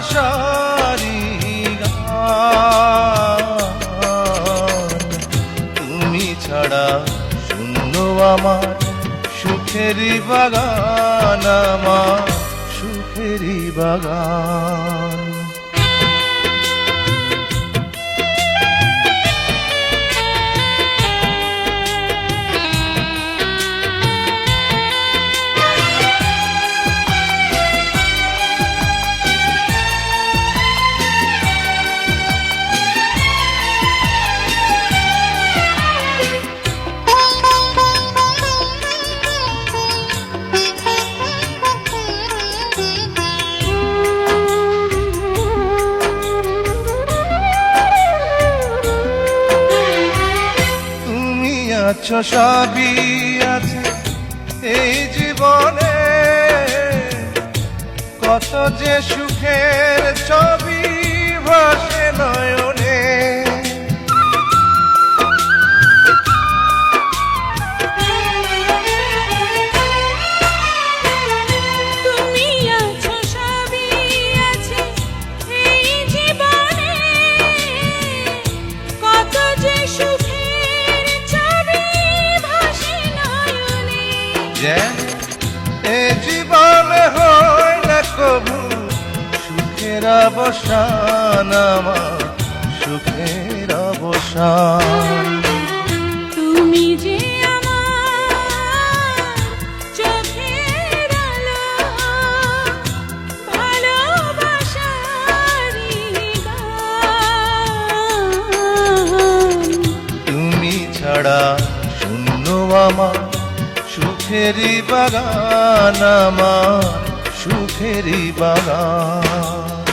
ভালোবাসারি গান। তুমি ছাড়া শূন্য আমার সুখেরই বাগান, আমার সুখেরই বাগান। আছো সবই আছে এই জীবনে, কত যে সুখের ছবি ভাসে নয়নে। তুমি আছো সবই আছে এই জীবনে, কত যে সুখের ছবি ভাসে নয়নে। যেন এ জীবনে হয় না কবু সুখের অবসান, আমার সুখের অবসান। তুমি যে আমার চোখের আলো, ভালোবাসারি গান। তুমি ছাড়া শূন্য আমার সুখেরই বাগান, আমার সুখেরই বাগান।